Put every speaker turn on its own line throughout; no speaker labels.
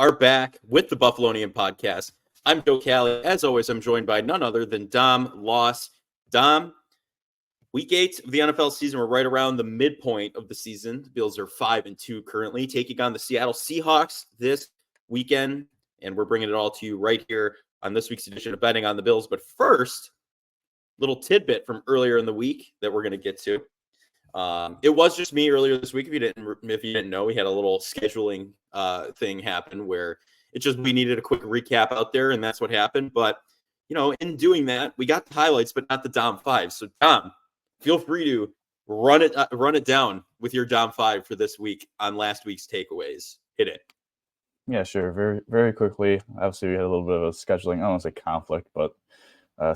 are back with the Buffalonian Podcast. I'm Joe Callie. As always, I'm joined by none other than Dom Loss. Dom, week 8 of the NFL season. We're right around the midpoint of the season. The Bills are 5-2 currently, taking on the Seattle Seahawks this weekend. And we're bringing it all to you right here on this week's edition of Betting on the Bills. But first, little tidbit from earlier in the week that we're going to get to. It was just me earlier this week. If you didn't know, we had a little scheduling thing happen where we needed a quick recap out there, and that's what happened. But in doing that, we got the highlights, but not the Dom 5. So Dom, feel free to run it down with your Dom 5 for this week on last week's takeaways. Hit it.
Yeah, sure. Very, very quickly. Obviously, we had a little bit of a scheduling, I don't want to say conflict, but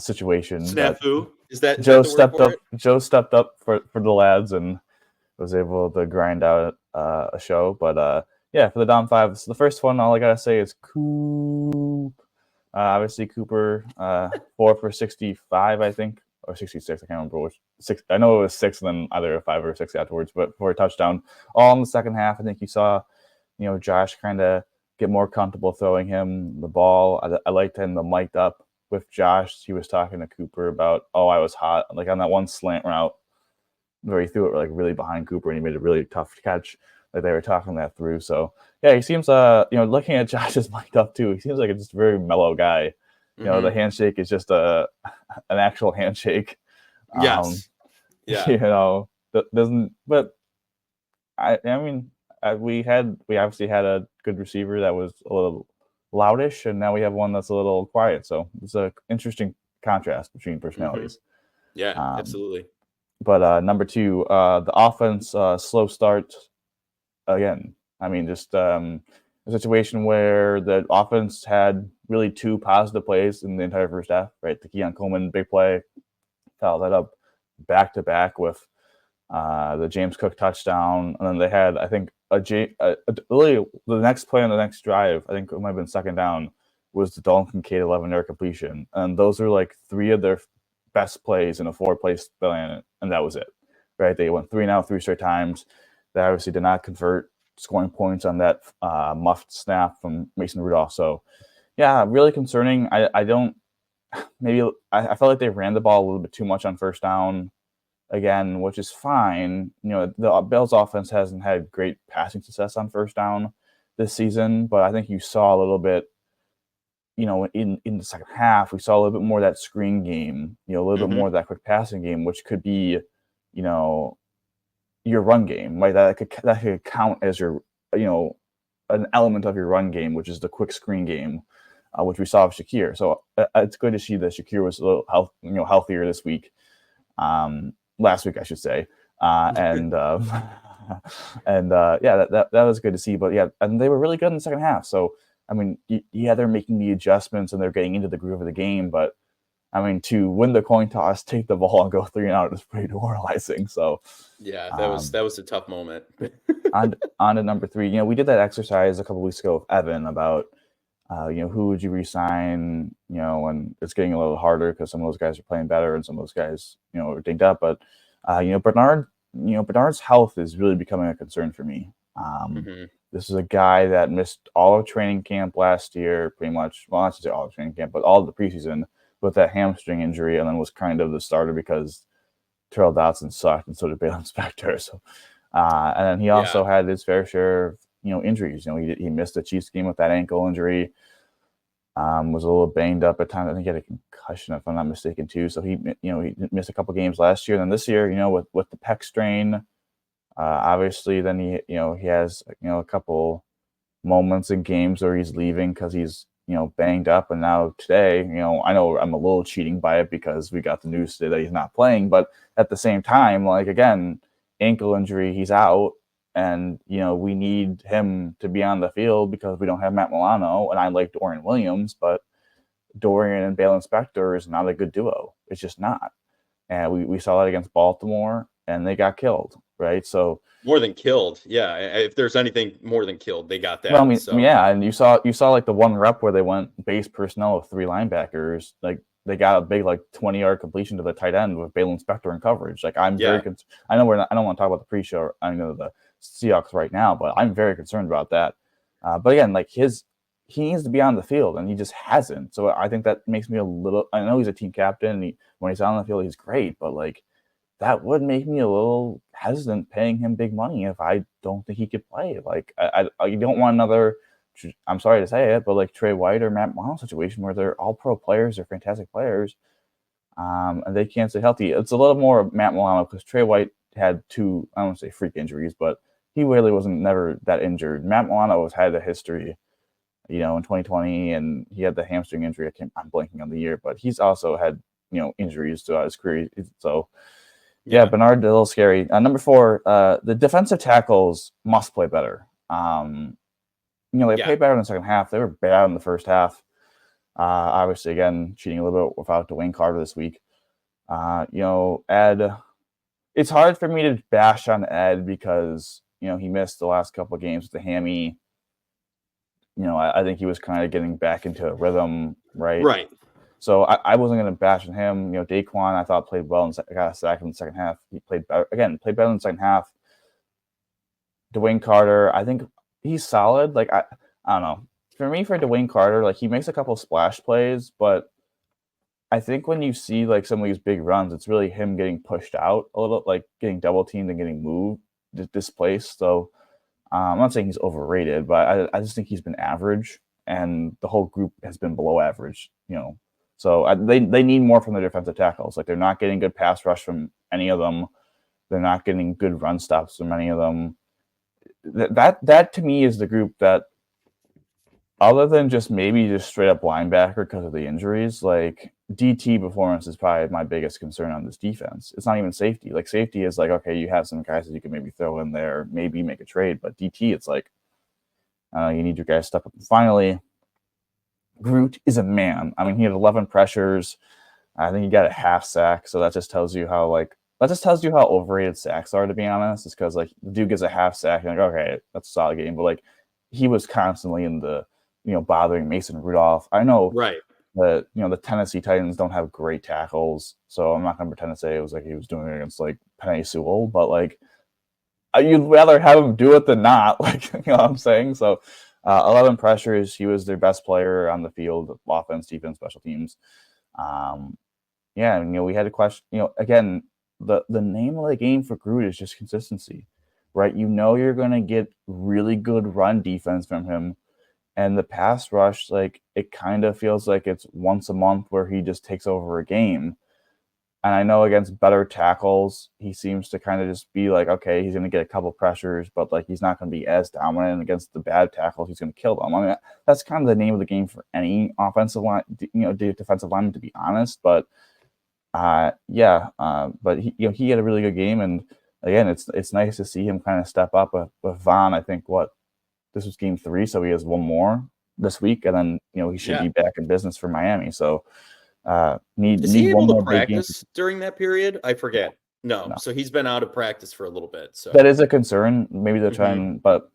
situation.
Snafu. Is that
Joe
the
stepped
word
up? Joe stepped up for the lads and was able to grind out a show. But yeah, for the Dom 5, so the first one, all I gotta say is Coop. Obviously, Cooper 4 for 65, I think, or 66. I can't remember which 6. I know it was 6, and then either a 5 or 6 afterwards. But for a touchdown, all in the second half. I think you saw, Josh kind of get more comfortable throwing him the ball. I liked him mic'd up with Josh. He was talking to Cooper about, I was hot, like on that one slant route where he threw it like really behind Cooper and he made a really tough catch. Like they were talking that through. So yeah, he seems looking at Josh's mic'd up too, he seems like a just very mellow guy. The handshake is just an actual handshake.
Yes.
Doesn't, but I mean, we obviously had a good receiver that was a little loudish, and now we have one that's a little quiet. So it's an interesting contrast between personalities.
Yeah, absolutely.
But number 2, the offense slow start again. I mean, just a situation where the offense had really 2 positive plays in the entire first half. Right, the Keon Coleman big play, followed that up back to back with the James Cook touchdown, and then they had, I think, really the next play on the next drive, I think it might have been second down, was the Dalton Kincaid 11-yard completion, and those are like 3 of their best plays in a 4-play span, and that was it. Right, they went 3 straight times. They obviously did not convert scoring points on that muffed snap from Mason Rudolph. So yeah, really concerning. I felt like they ran the ball a little bit too much on first down again, which is fine. The Bills offense hasn't had great passing success on first down this season, but I think you saw a little bit, in the second half, we saw a little bit more of that screen game, a little bit more of that quick passing game, which could be, your run game, right? That could count as your, an element of your run game, which is the quick screen game, which we saw with Shakir. So it's good to see that Shakir was a little healthier this week. Last week, I should say, yeah, that was good to see. But yeah, and they were really good in the second half. So I mean, yeah, they're making the adjustments and they're getting into the groove of the game. But I mean, to win the coin toss, take the ball and go 3 and out is pretty demoralizing. So
yeah, that was a tough moment.
on to number 3. We did that exercise a couple weeks ago with Evan about who would you re-sign, when it's getting a little harder because some of those guys are playing better and some of those guys, are dinged up. But, Bernard's health is really becoming a concern for me. This is a guy that missed all of training camp last year, pretty much. Well, not to say all of training camp, but all of the preseason with that hamstring injury, and then was kind of the starter because Terrell Dodson sucked and so did Balen Spector. So, and then he also had his fair share of, injuries. He missed the Chiefs game with that ankle injury. Was a little banged up at times. I think he had a concussion, if I'm not mistaken, too. So he missed a couple games last year. And then this year, with the pec strain, obviously, then he has a couple moments in games where he's leaving because he's banged up. And now today, I know I'm a little cheating by it because we got the news today that he's not playing. But at the same time, like again, ankle injury, he's out. And, we need him to be on the field because we don't have Matt Milano. And I like Dorian Williams, but Dorian and Balen Spector is not a good duo. It's just not. And we saw that against Baltimore, and they got killed, right? So
more than killed. Yeah. If there's anything more than killed, they got that.
Well, yeah. And you saw like the one rep where they went base personnel with 3 linebackers. Like they got a big 20-yard completion to the tight end with Balen Spector in coverage. Like I know I don't want to talk about the pre-show. I know the Seahawks right now, but I'm very concerned about that. But again, like his he needs to be on the field, and he just hasn't. So I think that makes me a little. I know he's a team captain, and when he's on the field, he's great. But like, that would make me a little hesitant paying him big money if I don't think he could play. Like, you don't want another. I'm sorry to say it, but like Trey White or Matt Milano situation where they're all pro players, they're fantastic players, and they can't stay healthy. It's a little more Matt Milano because Trey White had two, I don't want to say freak injuries, but he really wasn't never that injured. Matt Milano has had a history, in 2020, and he had the hamstring injury. I'm blanking on the year, but he's also had, injuries throughout his career. So, yeah, Bernard, a little scary. Number 4, the defensive tackles must play better. They played better in the second half. They were bad in the first half. Obviously, again, cheating a little bit without Dwayne Carter this week. Ed, it's hard for me to bash on Ed because, he missed the last couple of games with the hammy. I think he was kind of getting back into a rhythm, right?
Right.
So I wasn't going to bash on him. Daquan, I thought played well and got a sack in the second half. He played better in the second half. Dwayne Carter, I think he's solid. Like, I don't know. For me, for Dwayne Carter, like, he makes a couple splash plays, but I think when you see like some of these big runs, it's really him getting pushed out a little, like getting double teamed and getting moved, displaced. So I'm not saying he's overrated, but I just think he's been average, and the whole group has been below average. So they need more from their defensive tackles. Like, they're not getting good pass rush from any of them. They're not getting good run stops from any of them. That to me is the group that, other than just maybe straight up linebacker because of the injuries, like, DT performance is probably my biggest concern on this defense. It's not even safety. Like, safety is like, okay, you have some guys that you can maybe throw in there, maybe make a trade, but DT, it's like, you need your guys to step up. And finally, Groot is a man. I mean, he had 11 pressures. I think he got a half sack, so that just tells you how overrated sacks are, to be honest. It's because, like, the dude gets a half sack, and like, okay, that's a solid game, but like, he was constantly in the, bothering Mason Rudolph. I know,
right,
that the Tennessee Titans don't have great tackles, so I'm not going to pretend to say it was like he was doing it against like Penei Sewell, but like, you'd rather have him do it than not. Like, you know what I'm saying? So 11 pressures. He was their best player on the field, offense, defense, special teams. We had a question. Again, the name of the game for Groot is just consistency, right? You're going to get really good run defense from him. And the pass rush, like, it kind of feels like it's once a month where he just takes over a game. And I know against better tackles, he seems to kind of just be like, okay, he's going to get a couple pressures, but like, he's not going to be as dominant. Against the bad tackles, he's going to kill them. I mean, that's kind of the name of the game for any offensive line, defensive lineman, to be honest. But but he had a really good game. And again, it's nice to see him kind of step up with Von. I think this was game 3, so he has one more this week, and then he should be back in business for Miami. So
is he able to practice during that period? I forget. No, so he's been out of practice for a little bit. So
that is a concern. Maybe they're trying, but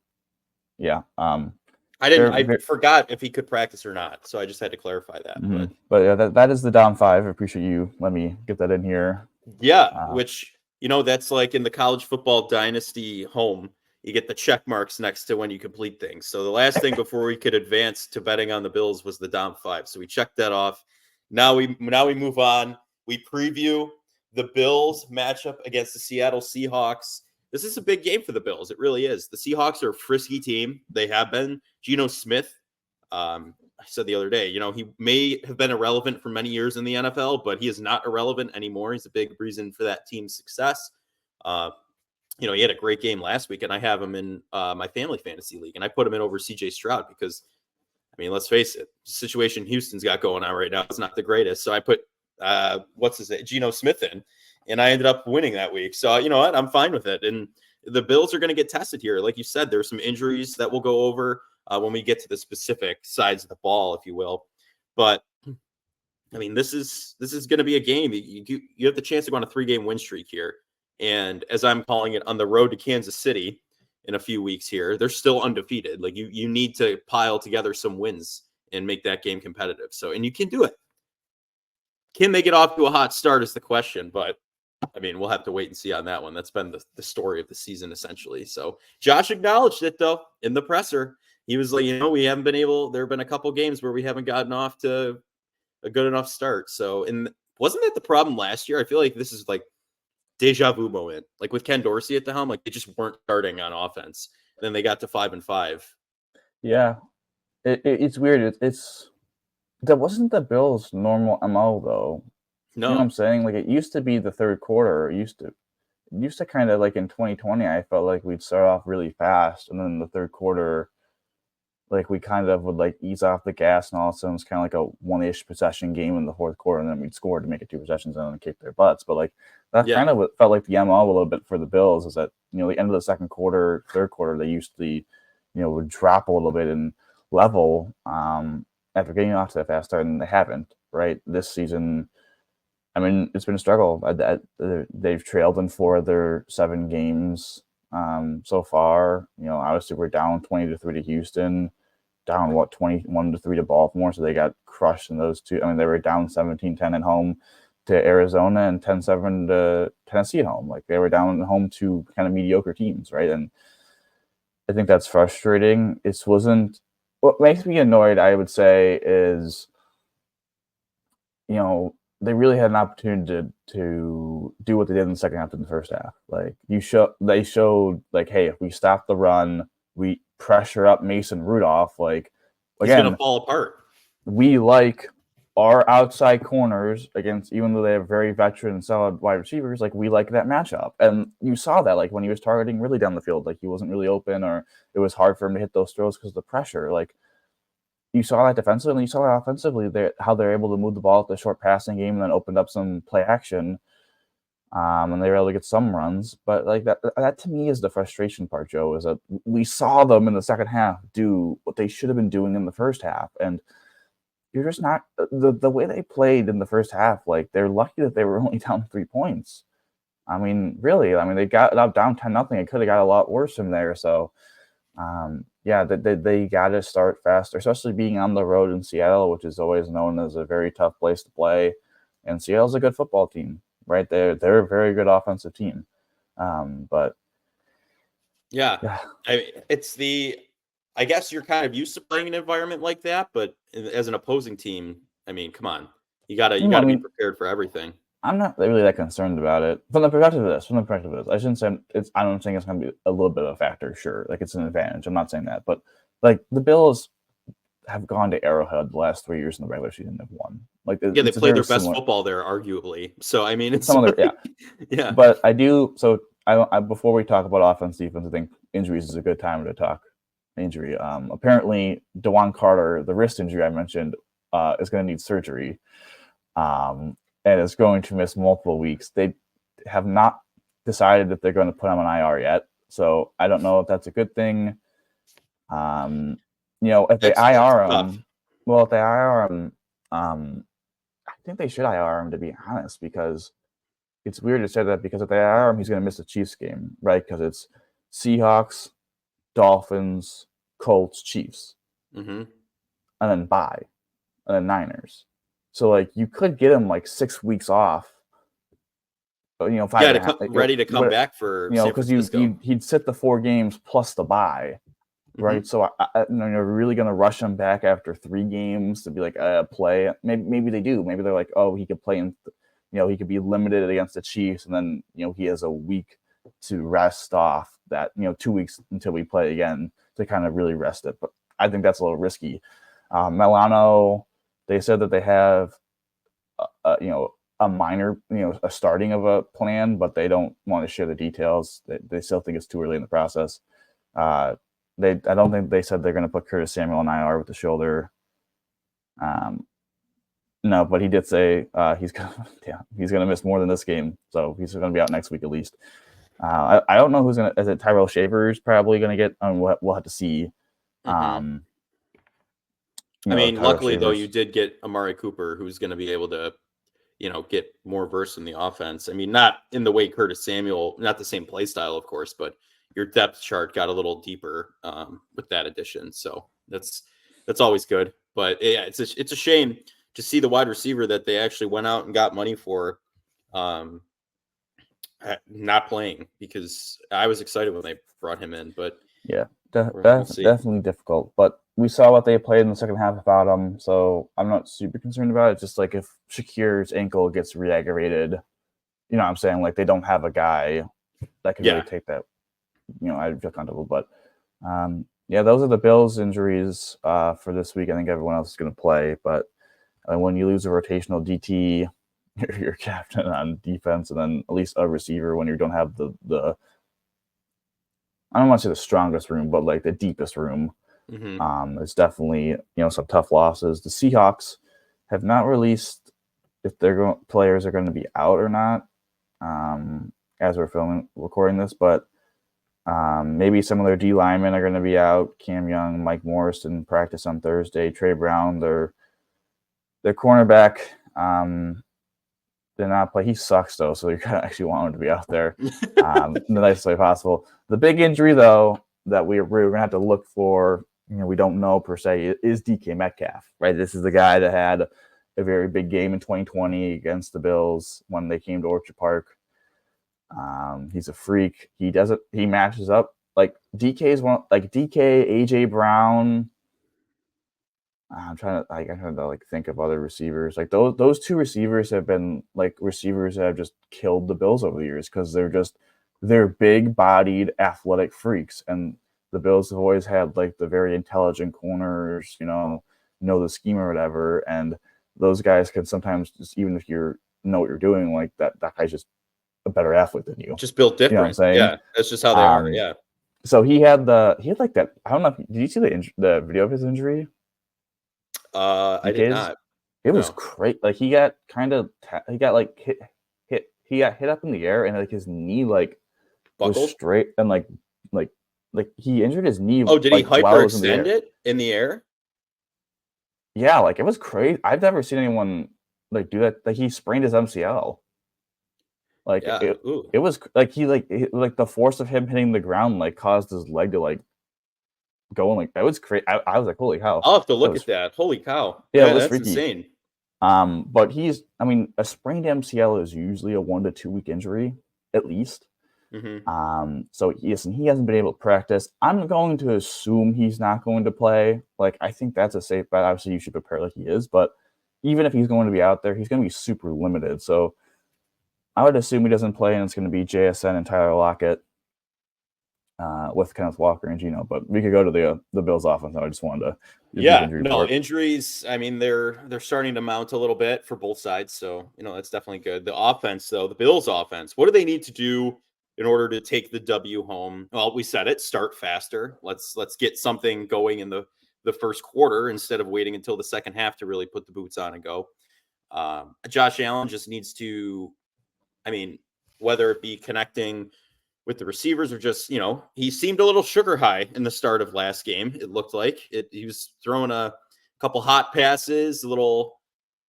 yeah.
I forgot if he could practice or not, so I just had to clarify that.
But yeah, that is the down 5. I appreciate you. Let me get that in here.
Yeah, which that's like in the college football dynasty home. You get the check marks next to when you complete things. So the last thing before we could advance to betting on the Bills was the down 5. So we checked that off. Now we move on. We preview the Bills matchup against the Seattle Seahawks. This is a big game for the Bills. It really is. The Seahawks are a frisky team. They have been. Geno Smith, I said the other day, he may have been irrelevant for many years in the NFL, but he is not irrelevant anymore. He's a big reason for that team's success. He had a great game last week, and I have him in my family fantasy league, and I put him in over CJ Stroud because, I mean, let's face it, the situation Houston's got going on right now is not the greatest. So I put, Geno Smith in, and I ended up winning that week. So, you know what? I'm fine with it. And the Bills are going to get tested here. Like you said, there's some injuries that we'll go over when we get to the specific sides of the ball, if you will. But, I mean, this is going to be a game. You have the chance to go on a 3-game win streak here. And as I'm calling it, on the road to Kansas City in a few weeks here, they're still undefeated. Like, you need to pile together some wins and make that game competitive. So, and you can do it. Can they get off to a hot start is the question, but I mean, we'll have to wait and see on that one. That's been the story of the season, essentially. So Josh acknowledged it, though, in the presser. he was like, we haven't been able. There have been a couple games where we haven't gotten off to a good enough start. So, and wasn't that the problem last year? I feel like this is like deja vu moment, like with Ken Dorsey at the helm. Like they just weren't starting on offense. And then they got to 5-5.
Yeah, it's weird. It's that wasn't the Bills' normal MO though.
No,
you know what I'm saying? Like it used to be the third quarter. It used to kind of like in 2020. I felt like we'd start off really fast, and then the third quarter, like we kind of would like ease off the gas, and all of a sudden it's kind of like a one-ish possession game in the fourth quarter, and then we'd score to make it 2 possessions and then kick their butts. But like that kind of felt like the MO a little bit for the Bills is that the end of the second quarter, third quarter, they used to would drop a little bit in level after getting off to that fast start, and they haven't. Right this season, I mean, it's been a struggle. They've trailed in 4 of their 7 games so far. Obviously we're down 20-3 to Houston, down 21-3 to Baltimore, so they got crushed in those 2. I mean, they were down 17-10 at home to Arizona and 10-7 to Tennessee at home. Like they were down at home to kind of mediocre teams, right? And I think that's frustrating. What makes me annoyed, I would say, is they really had an opportunity to do what they did in the second half in the first half. Like they showed like, hey, if we stop the run, we pressure up Mason Rudolph, like
he's gonna fall apart.
We like our outside corners against, even though they have very veteran and solid wide receivers, like we like that matchup. And you saw that like when he was targeting really down the field, like he wasn't really open, or it was hard for him to hit those throws because of the pressure. Like you saw that defensively, and you saw that offensively, how they're able to move the ball at the short passing game and then opened up some play action. And they were able to get some runs. But like that to me is the frustration part, Joe, is that we saw them in the second half do what they should have been doing in the first half. And you're just not the way they played in the first half. Like they're lucky that they were only down 3 points. I mean, really, they got up down 10-0. It could have got a lot worse from there. So, they got to start faster, especially being on the road in Seattle, which is always known as a very tough place to play. And Seattle's a good football team, right? They're a very good offensive team. But
I guess you're kind of used to playing an environment like that, but as an opposing team, I mean, come on, you gotta be prepared for everything.
I'm not really that concerned about it from the perspective of this. I shouldn't say I don't think it's going to be a little bit of a factor. Sure, like it's an advantage. I'm not saying that, but like the Bills have gone to Arrowhead the last 3 years in the regular season and have won. Like
they played their best football there, arguably. So I mean, it's
some other
yeah.
But I do. So I before we talk about offense, defense, I think injuries is a good time to talk injury. Apparently, DeJuan Carter, the wrist injury I mentioned, is going to need surgery. And is going to miss multiple weeks. They have not decided if they're going to put him on IR yet. So I don't know if that's a good thing. If they IR him, I think they should IR him, to be honest, because it's weird to say that, because if they IR him, he's going to miss the Chiefs game, right? Because it's Seahawks, Dolphins, Colts, Chiefs,
and
then bye, and then Niners. So like you could get him like 6 weeks off, ready
to come back for
because he'd sit the 4 games plus the bye, right? So you're really gonna rush him back after 3 games to be like play. Maybe they do. Maybe they're like, oh, he could play in, he could be limited against the Chiefs, and then he has a week to rest off that 2 weeks until we play again to kind of really rest it. But I think that's a little risky. Milano. They said that they have, a minor, a starting of a plan, but they don't want to share the details. They still think it's too early in the process. I don't think they said they're going to put Curtis Samuel on IR with the shoulder. No, but he did say he's going to miss more than this game, so he's going to be out next week at least. I don't know who's going to. Is it Tyrell Shavers probably going to get? We'll have to see.
Luckily, though, you did get Amari Cooper, who's going to be able to, get more versed in the offense. I mean, not in the way Curtis Samuel, not the same play style, of course, but your depth chart got a little deeper with that addition. So that's always good. But yeah, it's a shame to see the wide receiver that they actually went out and got money for not playing, because I was excited when they brought him in. But
yeah,
We'll see.
Definitely difficult. But we saw what they played in the second half without him, so I'm not super concerned about it. Just like if Shakir's ankle gets re-aggravated, you know what I'm saying? Like they don't have a guy that can really take that. You know, I'd feel comfortable. But those are the Bills injuries for this week. I think everyone else is going to play. But when you lose a rotational DT, your captain on defense, and then at least a receiver when you don't have the I don't want to say the strongest room, but like the deepest room. It's definitely, some tough losses. The Seahawks have not released if players are going to be out or not as we're recording this, but maybe some of their D linemen are going to be out. Cam Young, Mike Morrison practice on Thursday. Trey Brown, their cornerback, did not play. He sucks though, so you kind of actually want him to be out there in the nicest way possible. The big injury though that we're going to have to look for, we don't know per se, is DK Metcalf, right? This is the guy that had a very big game in 2020 against the Bills when they came to Orchard Park. He's a freak. He matches up like DK's one, like DK, AJ Brown. I'm trying to think of other receivers. Like those two receivers have been like receivers that have just killed the Bills over the years because they're big-bodied, athletic freaks, and the Bills have always had like the very intelligent corners, know the scheme or whatever, and those guys can sometimes just, even if you know what you're doing, like that guy's just a better athlete than you.
Just built different. You know what I'm saying? Yeah, that's just how they are. Yeah.
So he had like that. I don't know. Did you see the video of his injury?
I did not.
It was great. Like he got hit up in the air, and like his knee
buckled?
Was straight, and like he injured his knee.
Oh, did he hyperextend it in the air?
Yeah, like it was crazy. I've never seen anyone like do that. Like he sprained his MCL. Like it was like the force of him hitting the ground like caused his leg to like go, and like that was crazy. I was like, holy cow!
I'll have to look at that. Holy cow!
Yeah, that's
freaky. Insane.
But a sprained MCL is usually a 1 to 2 week injury at least. So he hasn't been able to practice. I'm going to assume he's not going to play. Like I think that's a safe bet. Obviously, you should prepare like he is, but even if he's going to be out there, he's going to be super limited. So I would assume he doesn't play, and it's going to be JSN and Tyler Lockett with Kenneth Walker and Geno. But we could go to the Bills offense. I just wanted to
injuries. I mean, they're starting to mount a little bit for both sides, so that's definitely good. The offense, though, the Bills offense, what do they need to do in order to take the W home? Well, we said it, start faster. Let's get something going in the first quarter instead of waiting until the second half to really put the boots on and go. Josh Allen just needs to, whether it be connecting with the receivers or just, he seemed a little sugar high in the start of last game. It looked like he was throwing a couple hot passes, a little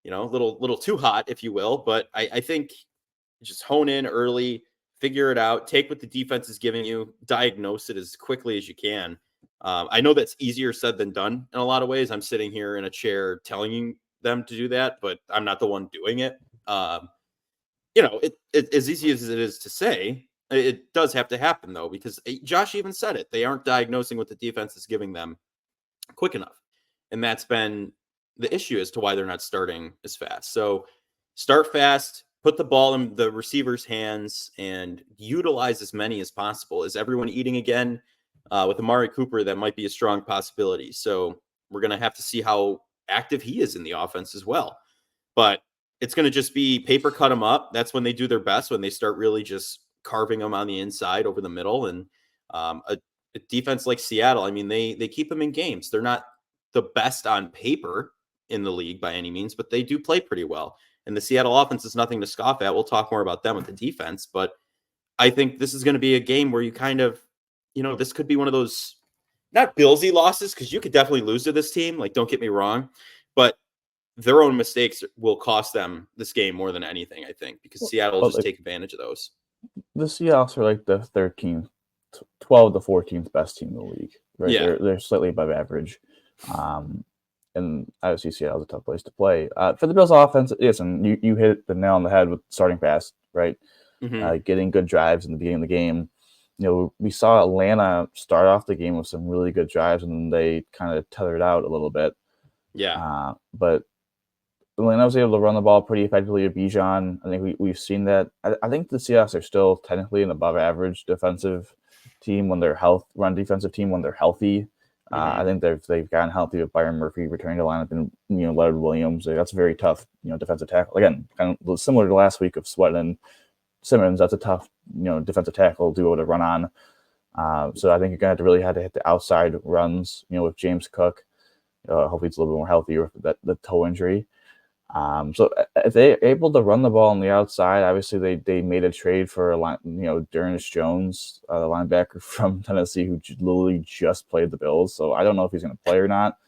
too hot, if you will. But I think just hone in early, figure it out, take what the defense is giving you, diagnose it as quickly as you can. I know that's easier said than done in a lot of ways. I'm sitting here in a chair telling them to do that, but I'm not the one doing it. It as easy as it is to say, it does have to happen though, because Josh even said it. They aren't diagnosing what the defense is giving them quick enough. And that's been the issue as to why they're not starting as fast. So start fast, put the ball in the receiver's hands, and utilize as many as possible. Is everyone eating again? With Amari Cooper, that might be a strong possibility. So we're going to have to see how active he is in the offense as well. But it's going to just be paper cut them up. That's when they do their best, when they start really just carving them on the inside over the middle. And a defense like Seattle, they keep them in games. They're not the best on paper in the league by any means, but they do play pretty well. And the Seattle offense is nothing to scoff at. We'll talk more about them with the defense, but I think this is going to be a game where you kind of, this could be one of those, not Billsy losses, because you could definitely lose to this team. Like, don't get me wrong, but their own mistakes will cost them this game more than anything, I think, because Seattle will just take advantage of those.
The Seahawks are like the 12 to 14th best team in the league, right?
Yeah.
They're slightly above average. And obviously Seattle's a tough place to play. For the Bills offense, listen, you hit the nail on the head with starting fast, right? Getting good drives in the beginning of the game. we saw Atlanta start off the game with some really good drives, and then they kind of tethered out a little bit.
Yeah.
But Atlanta was able to run the ball pretty effectively with Bijan. I think we've seen that. I think the Seahawks are still technically an above average defensive team when they're run defensive team when they're healthy. I think they've gotten healthy with Byron Murphy returning to lineup and Leonard Williams. That's a very tough defensive tackle. Again, kind of similar to last week of Sweat and Simmons. That's a tough defensive tackle to be able to run on. So I think you're gonna have to hit the outside runs. With James Cook. Hopefully it's a little bit more healthy with the toe injury. So if they're able to run the ball on the outside, obviously they made a trade for Dernius Jones, the linebacker from Tennessee, who literally just played the Bills. So I don't know if he's going to play or not.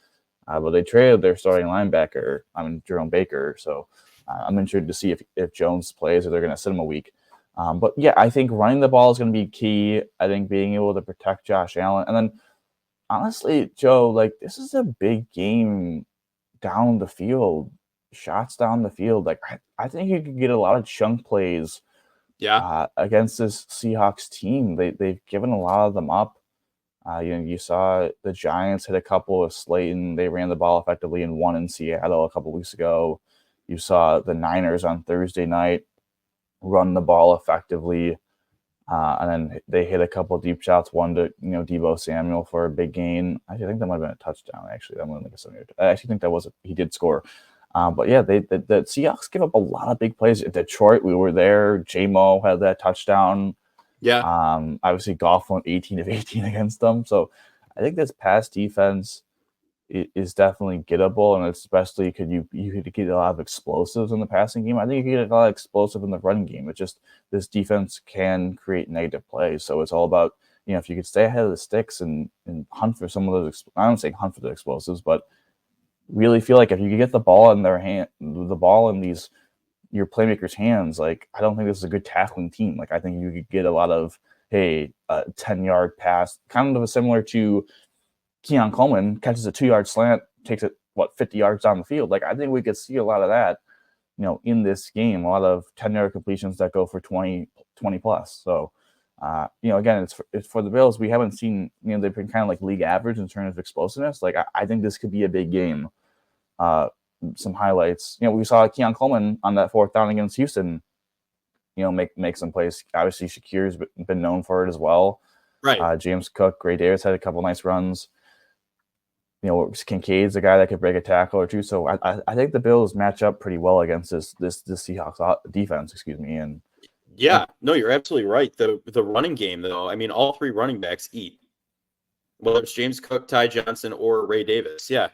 But they traded their starting linebacker, Jerome Baker. So I'm interested to see if Jones plays or they're going to sit him a week. But yeah, I think running the ball is going to be key. I think being able to protect Josh Allen, and then honestly, Joe, this is a big game down the field. Shots down the field. I think you could get a lot of chunk plays against this Seahawks team. They've given a lot of them up. You saw the Giants hit a couple with Slayton. They ran the ball effectively and won in Seattle a couple weeks ago. You saw the Niners on Thursday night run the ball effectively. And then they hit a couple of deep shots, one to Deebo Samuel for a big gain. I think that might have been a touchdown, actually. I actually think he did score. But yeah, the Seahawks give up a lot of big plays. At Detroit, we were there. J-Mo had that touchdown.
Yeah.
Obviously, Goff went 18 of 18 against them. So I think this pass defense is definitely gettable, and especially you could get a lot of explosives in the passing game. I think you could get a lot of explosive in the running game. It's just this defense can create negative plays. So it's all about if you could stay ahead of the sticks and hunt for some of those. I don't say hunt for the explosives, but really feel like if you could get the ball in your playmakers' hands, I don't think this is a good tackling team. I think you could get a lot of a 10-yard pass, kind of similar to Keon Coleman catches a 2-yard slant, takes it 50 yards down the field. I think we could see a lot of that, in this game, a lot of 10-yard completions that go for 20 plus. So, again, it's for the Bills. We haven't seen, they've been kind of league average in terms of explosiveness. I think this could be a big game. Some highlights, we saw Keon Coleman on that 4th down against Houston, make some plays. Obviously, Shakir's been known for it as well.
Right.
James Cook, Gray Davis had a couple nice runs. Kincaid's a guy that could break a tackle or two. So I think the Bills match up pretty well against this Seahawks defense, And
yeah, no, you're absolutely right. The running game, though, all 3 running backs eat. Whether it's James Cook, Ty Johnson, or Ray Davis, yeah,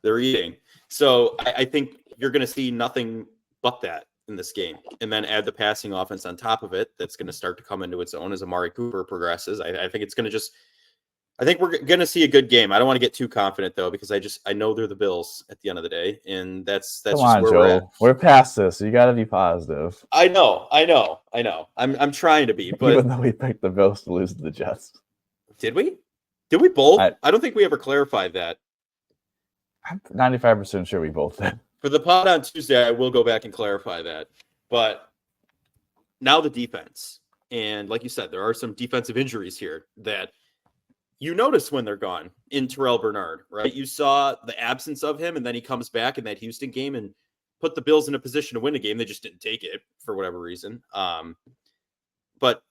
they're eating. So I think you're going to see nothing but that in this game, and then add the passing offense on top of it. That's going to start to come into its own as Amari Cooper progresses. I think it's going to I think we're going to see a good game. I don't want to get too confident though, because I know they're the Bills at the end of the day, and that's
come
just
on,
where
Joe.
we're at.
We're past this. You got to be positive.
I know. I'm trying to be, but
even though we picked the Bills to lose to the Jets,
did we? Did we both? I don't think we ever clarified that.
I'm 95% sure we both did.
For the pod on Tuesday, I will go back and clarify that. But now the defense. And like you said, there are some defensive injuries here that you notice when they're gone in Terrell Bernard, right? You saw the absence of him, and then he comes back in that Houston game and put the Bills in a position to win a game. They just didn't take it for whatever reason. But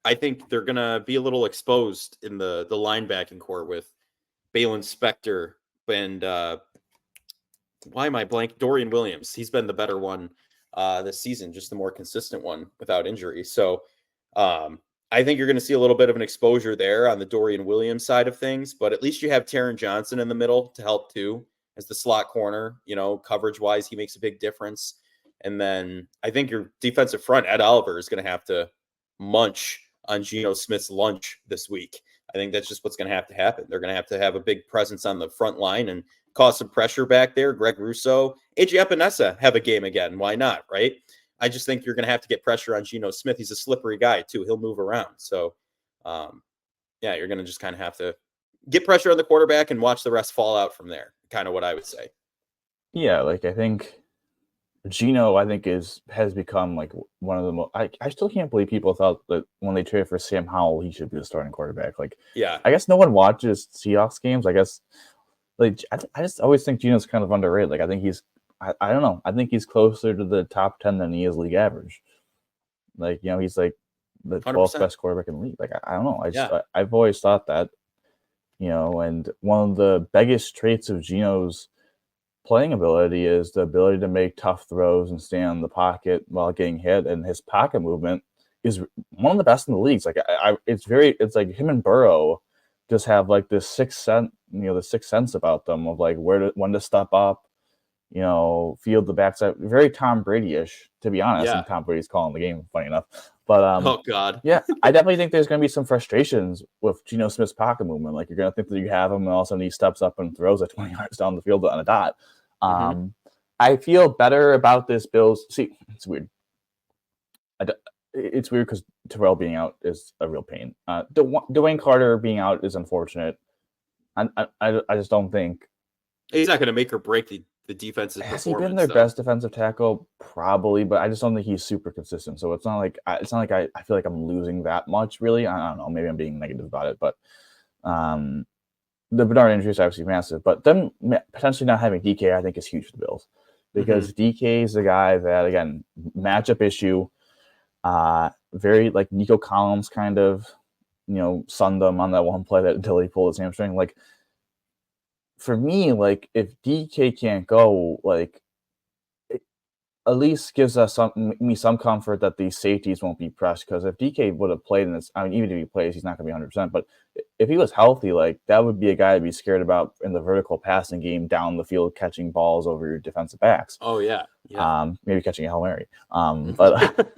I think they're going to be a little exposed in the linebacking core with Balin Spector and why am I blank? Dorian Williams. He's been the better one this season, just the more consistent one without injury. So I think you're going to see a little bit of an exposure there on the Dorian Williams side of things, but at least you have Taron Johnson in the middle to help too as the slot corner. Coverage wise, he makes a big difference. And then I think your defensive front, Ed Oliver, is going to have to munch on Geno Smith's lunch this week. I think that's just what's going to happen. They're going to have a big presence on the front line and cause some pressure back there. Greg Rousseau, AJ Epinesa have a game again. Why not, right? I just think you're going to have to get pressure on Geno Smith. He's a slippery guy, too. He'll move around. So, you're going to just kind of have to get pressure on the quarterback and watch the rest fall out from there. Kind of what I would say.
Yeah, I think Geno, I think, has become like one of the most. I still can't believe people thought that when they traded for Sam Howell, he should be the starting quarterback. Like,
Yeah,
I guess no one watches Seahawks games. I guess, like, I just always think Geno's kind of underrated. Like, I think I don't know. I think he's closer to the top 10 than he is league average. Like, he's like the 12th
100%.
best quarterback in the league. Like, I don't know.
Yeah.
I've always thought that, and one of the biggest traits of Geno's playing ability is the ability to make tough throws and stay in the pocket while getting hit, and his pocket movement is one of the best in the leagues. Like it's like him and Burrow just have like this sixth sense about them of like when to step up, field the backside. Very Tom Brady-ish, to be honest.
Yeah.
And Tom Brady's calling the game, funny enough. But
Oh God.
yeah, I definitely think there's going to be some frustrations with Geno Smith's pocket movement. Like, you're going to think that you have him, and all of a sudden he steps up and throws it 20 yards down the field on a dot. I feel better about this Bills. See, it's weird. It's weird because Terrell being out is a real pain. Dwayne Carter being out is unfortunate. I just don't think
he's not going to make or break the defensive performance.
Has he been their best defensive tackle? Probably, but I just don't think he's super consistent. So it's not like I feel like I'm losing that much, really. I don't know. Maybe I'm being negative about it, but the Bernard injury is obviously massive. But then potentially not having DK, I think, is huge for the Bills, because DK is the guy that, again, matchup issue, very like Nico Collins kind of, sunned them on that one play until he pulled his hamstring. Like, for me, like, if DK can't go, like, it at least gives us some comfort that these safeties won't be pressed. Because if DK would have played in this, I mean, even if he plays, he's not going to be 100%. But if he was healthy, like, that would be a guy to be scared about in the vertical passing game down the field, catching balls over your defensive backs.
Oh yeah.
Maybe catching a Hail Mary. But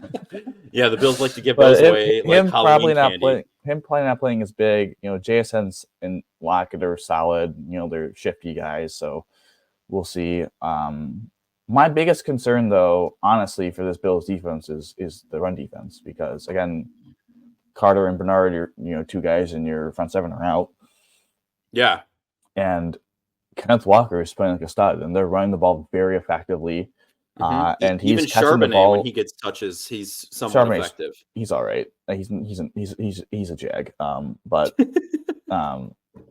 yeah, the Bills like to give those away. Like Halloween candy.
Him probably not playing is big. JSN's and Lockett are solid. They're shifty guys, so we'll see. My biggest concern, though, honestly, for this Bills defense is the run defense, because, again, Carter and Bernard, two guys in your front seven are out.
Yeah.
And Kenneth Walker is playing like a stud, and they're running the ball very effectively. And he's
even
catching the
Charbonnet,
ball.
when he gets touches, he's somewhat effective.
He's all right. He's a jag. But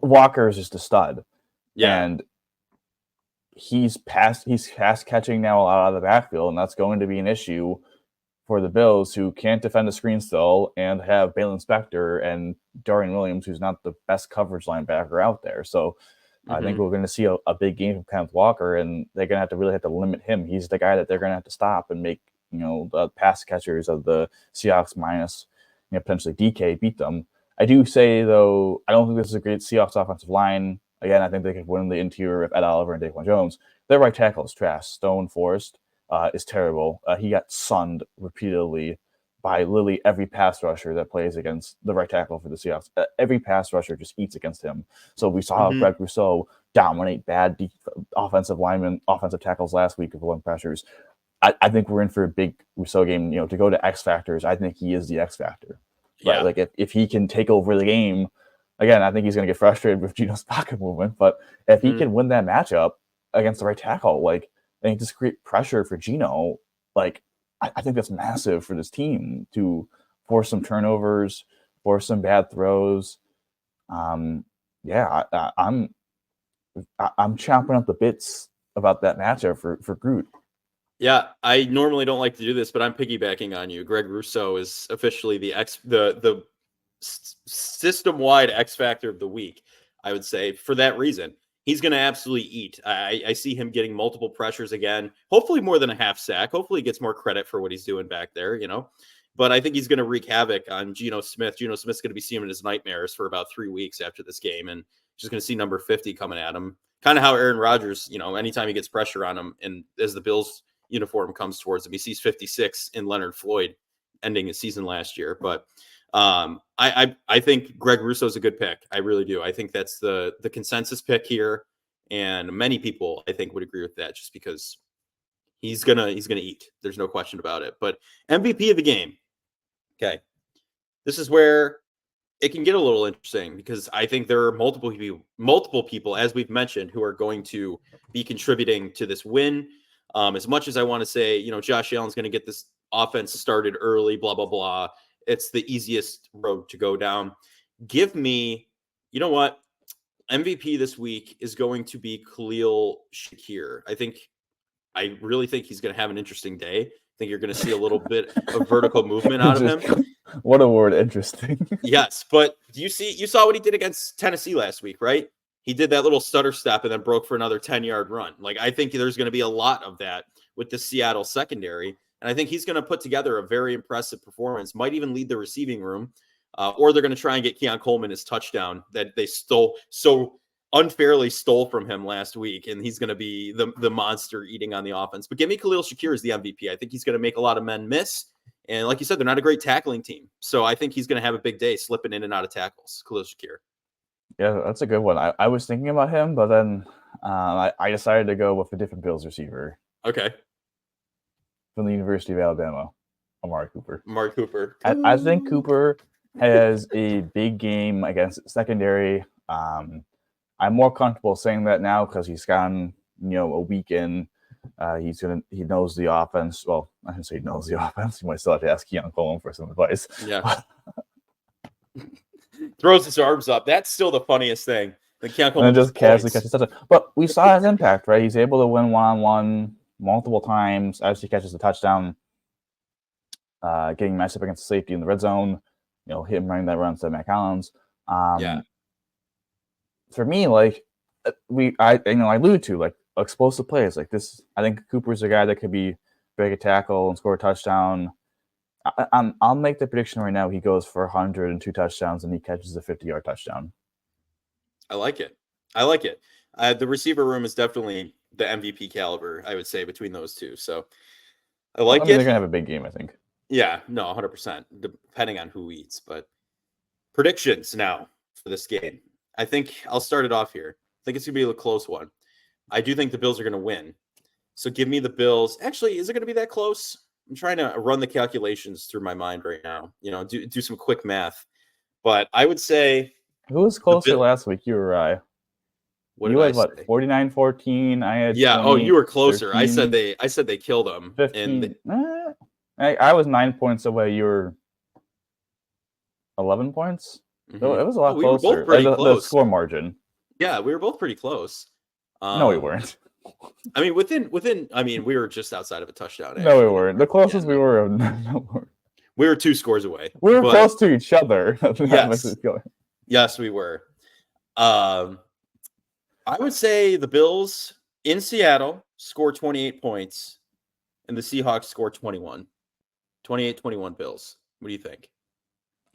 Walker is just a stud.
Yeah.
And he's pass catching now a lot out of the backfield, and that's going to be an issue for the Bills, who can't defend the screen still and have Balen Spector and Darian Williams, who's not the best coverage linebacker out there. So I think we're going to see a big game from Kenneth Walker, and they're going to really have to limit him. He's the guy that they're going to have to stop and make, the pass catchers of the Seahawks minus, potentially DK beat them. I do say, though, I don't think this is a great Seahawks offensive line. Again, I think they could win the interior with Ed Oliver and Daquan Jones. Their right tackle is trash. Stone Forrest is terrible. He got sunned repeatedly by literally every pass rusher that plays against the right tackle for the Seahawks. Every pass rusher just eats against him. So we saw Greg Rousseau dominate bad offensive tackles last week of one pressures. I think we're in for a big Rousseau game. To go to X factors, I think he is the X factor. Right?
Yeah.
Like, if he can take over the game, again, I think he's going to get frustrated with Geno's pocket movement. But if he can win that matchup against the right tackle, like, and just create pressure for Geno, like, I think that's massive for this team to force some turnovers, force some bad throws. I'm chomping up the bits about that matchup for Groot.
Yeah, I normally don't like to do this, but I'm piggybacking on you. Greg Rousseau is officially the system-wide X factor of the week, I would say, for that reason. He's going to absolutely eat. I see him getting multiple pressures again, hopefully more than a half sack. Hopefully he gets more credit for what he's doing back there, But I think he's going to wreak havoc on Geno Smith. Geno Smith's going to be seeing him in his nightmares for about 3 weeks after this game, and just going to see number 50 coming at him. Kind of how Aaron Rodgers, anytime he gets pressure on him, and as the Bills uniform comes towards him, he sees 56 in Leonard Floyd ending his season last year. But I think Greg Rousseau is a good pick. I really do. I think that's the consensus pick here, and many people I think would agree with that, just because he's gonna eat. There's no question about it. But MVP of the game. Okay, this is where it can get a little interesting, because I think there are multiple people, as we've mentioned, who are going to be contributing to this win. As much as I want to say, Josh Allen's going to get this offense started early, blah, blah, blah, it's the easiest road to go down. Give me, you know what? MVP this week is going to be Khalil Shakir. I really think he's going to have an interesting day. I think you're going to see a little bit of vertical movement out of him.
What a word, interesting.
Yes, but you saw what he did against Tennessee last week, right? He did that little stutter step and then broke for another 10-yard run. Like, I think there's going to be a lot of that with the Seattle secondary. And I think he's going to put together a very impressive performance, might even lead the receiving room. Or they're going to try and get Keon Coleman his touchdown that they so unfairly stole from him last week. And he's going to be the monster eating on the offense. But give me Khalil Shakir as the MVP. I think he's going to make a lot of men miss. And like you said, they're not a great tackling team. So I think he's going to have a big day slipping in and out of tackles. Khalil Shakir.
Yeah, that's a good one. I was thinking about him, but then I decided to go with a different Bills receiver.
Okay.
From the University of Alabama, Amari Cooper.
I
think Cooper has a big game against secondary. I'm more comfortable saying that now because he's gotten, a week in. He knows the offense. Well, I shouldn't say he knows the offense. You might still have to ask Keon Coleman for some advice.
Yeah. Throws his arms up. That's still the funniest thing. The Keon Coleman
and just casually catches touchdown. But we saw his impact, right? He's able to win one-on-one multiple times as he catches the touchdown, getting matched up against the safety in the red zone. Him running that run to Matt Collins. For me, I alluded to explosive plays like this. I think Cooper's a guy that could be break a tackle and score a touchdown. I'll make the prediction right now. He goes for 102 touchdowns and he catches a 50-yard touchdown.
I like it. The receiver room is definitely the MVP caliber, I would say, between those two. So I like it.
They're going to have a big game, I think.
Yeah, no, 100%, depending on who eats. But predictions now for this game. I think I'll start it off here. I think it's going to be a close one. I do think the Bills are going to win. So give me the Bills. Actually, is it going to be that close? I'm trying to run the calculations through my mind right now. Do some quick math. But I would say...
Who was closer last week? You or I? You had 49-14. I had 20,
you were closer.
13,
I said they killed them.
15. I was 9 points away. You were 11 points. Mm-hmm. So it was a lot closer.
We were both pretty close.
The score margin.
Yeah, we were both pretty close.
No, we weren't.
I mean, we were just outside of a touchdown.
Actually. No, we weren't. The closest we were.
We were 2 scores away.
We were close to each other.
Yes, we were. I would say the Bills in Seattle score 28 points, and the Seahawks score 21. 28-21 Bills. What do you think?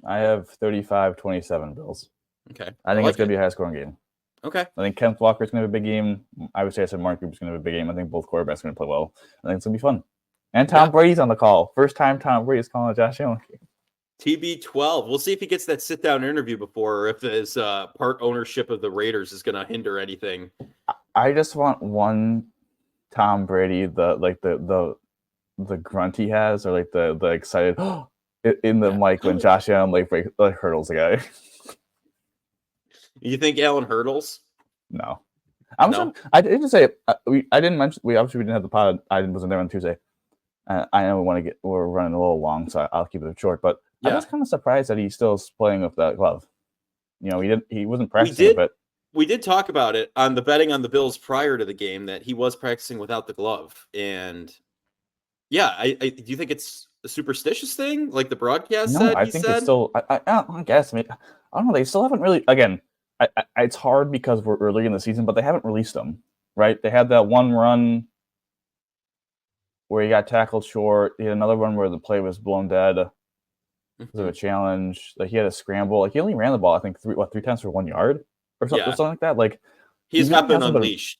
I have 35-27 Bills.
Okay.
I think it's going to be a high-scoring game.
Okay.
I think Kenneth Walker's going to have a big game. I said Mark Cooper's going to have a big game. I think both quarterbacks are going to play well. I think it's going to be fun. And Tom Brady's on the call. First time Tom Brady's calling a Josh Allen game.
TB12. We'll see if he gets that sit-down interview before, or if his part ownership of the Raiders is going to hinder anything.
I just want one Tom Brady, the grunt he has, or the excited in the mic when Josh Allen hurdles the guy.
You think Allen hurdles?
No. I didn't say I didn't mention. We didn't have the pod. I wasn't there on Tuesday. I know we're running a little long, so I'll keep it short. But I was kind of surprised that he's still playing with that glove. He wasn't practicing with it.
We did talk about it on the betting on the Bills prior to the game that he was practicing without the glove. And do you think it's a superstitious thing, like the broadcast said?
I think it's still. I guess. I don't know. They still haven't really. Again, it's hard because we're early in the season, but they haven't released them. Right? They had that one run where he got tackled short. He had another one where the play was blown dead because of a challenge. He had a scramble. He only ran the ball, I think, 3 times for 1 yard or something like that.
He's not been unleashed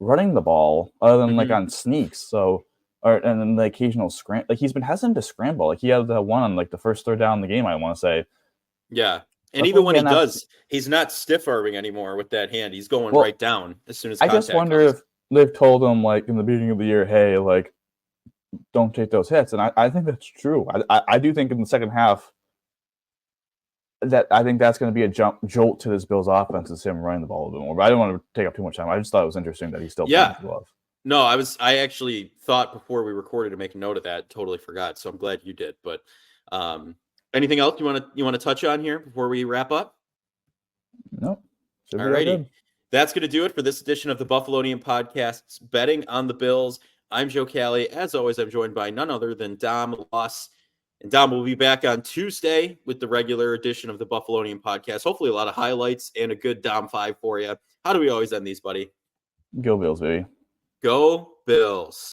running the ball other than on sneaks. So, and then the occasional scramble. He's been hesitant to scramble. He had the one on the first third down in the game, I want to say.
Yeah. And even when he does, he's not stiff arming anymore with that hand. He's going right down as soon as contact
I just wonder if they've told him in the beginning of the year, hey, don't take those hits. And I think that's true. I do think in the second half that I think that's going to be a jolt to this Bills offense is him running the ball a little bit more. But I don't want to take up too much time. I just thought it was interesting that he's still playing with the glove.
No, I actually thought before we recorded to make a note of that. Totally forgot. So I'm glad you did. But anything else you want to touch on here before we wrap up?
Nope.
All righty. That's going to do it for this edition of the Buffalonian Podcast's Betting on the Bills. I'm Joe Callie. As always, I'm joined by none other than Dom Loss. And Dom will be back on Tuesday with the regular edition of the Buffalonian Podcast. Hopefully a lot of highlights and a good Dom 5 for you. How do we always end these, buddy?
Go Bills, baby.
Go Bills.